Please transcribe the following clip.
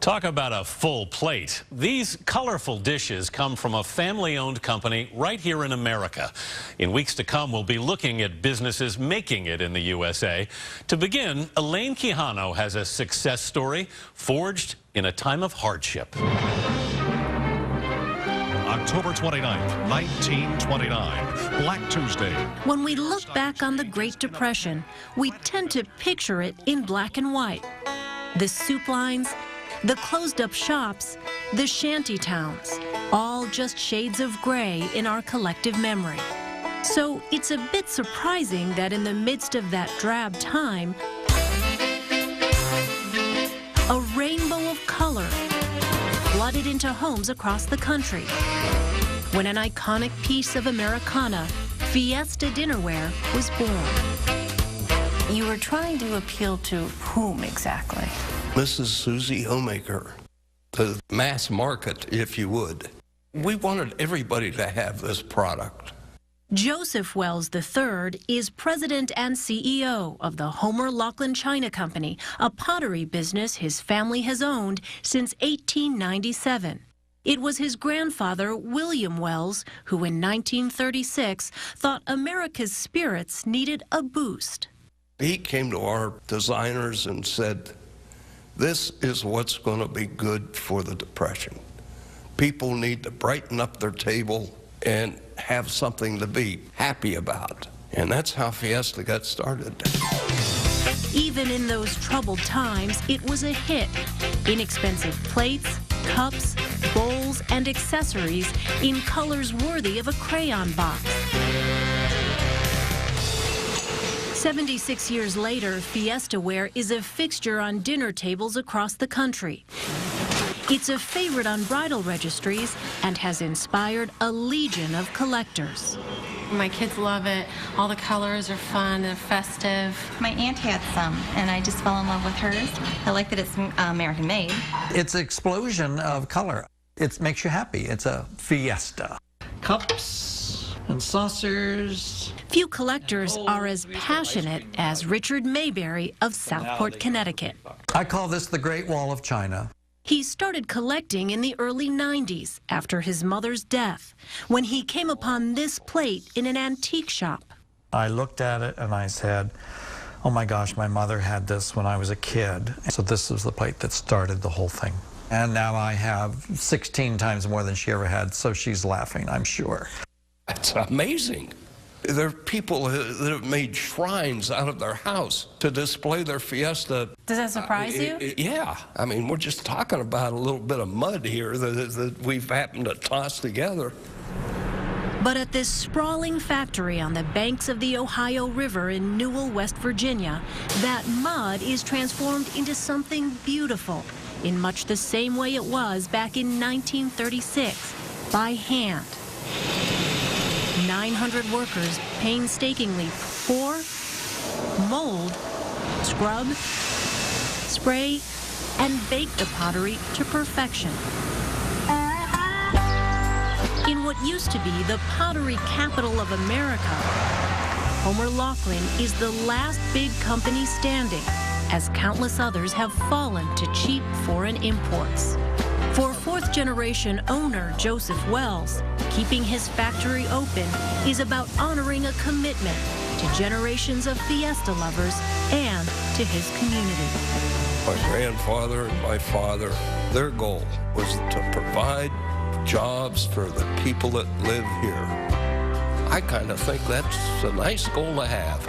Talk about a full plate. These colorful dishes come from a family-owned company right here in America. In weeks to come, we'll be looking at businesses making it in the USA. To begin, Elaine Quijano has a success story forged in a time of hardship. October 29th, 1929, Black Tuesday. When we look back on the Great Depression, we tend to picture it in black and white. The soup lines, the closed-up shops, the shanty towns, all just shades of gray in our collective memory. So it's a bit surprising that in the midst of that drab time, a rainbow of color flooded into homes across the country. When an iconic piece of Americana, Fiesta dinnerware, was born. You were trying to appeal to whom exactly? Mrs. Susie Homemaker, the mass market, if you would. We wanted everybody to have this product. Joseph Wells III is president and CEO of the Homer Laughlin China Company, a pottery business his family has owned since 1897. It was his grandfather, William Wells, who in 1936 thought America's spirits needed a boost. He came to our designers and said, "This is what's going to be good for the Depression. People need to brighten up their table and have something to be happy about." And that's how Fiesta got started. Even in those troubled times, it was a hit. Inexpensive plates, cups, bowls, and accessories in colors worthy of a crayon box. 76 years later, Fiesta ware is a fixture on dinner tables across the country. It's a favorite on bridal registries and has inspired a legion of collectors. My kids love it. All the colors are fun and festive. My aunt had some, and I just fell in love with hers. I like that it's American made. It's an explosion of color. It makes you happy. It's a fiesta. Cups and saucers. Few collectors are as passionate as Richard Mayberry of Southport, Connecticut. I call this the Great Wall of China. He started collecting in the early 90s after his mother's death, when he came upon this plate in an antique shop. I looked at it and I said, oh my gosh, my mother had this when I was a kid. So this is the plate that started the whole thing. And now I have 16 times more than she ever had, so she's laughing, I'm sure. It's amazing. There are people that have made shrines out of their house to display their Fiesta. Does that surprise you? Yeah. I mean, we're just talking about a little bit of mud here that we've happened to toss together. But at this sprawling factory on the banks of the Ohio River in Newell, West Virginia, that mud is transformed into something beautiful in much the same way it was back in 1936, by hand. 900 workers painstakingly pour, mold, scrub, spray, and bake the pottery to perfection. In what used to be the pottery capital of America, Homer Laughlin is the last big company standing, as countless others have fallen to cheap foreign imports. For fourth-generation owner Joseph Wells, keeping his factory open is about honoring a commitment to generations of Fiesta lovers and to his community. My grandfather and my father, their goal was to provide jobs for the people that live here. I kind of think that's a nice goal to have.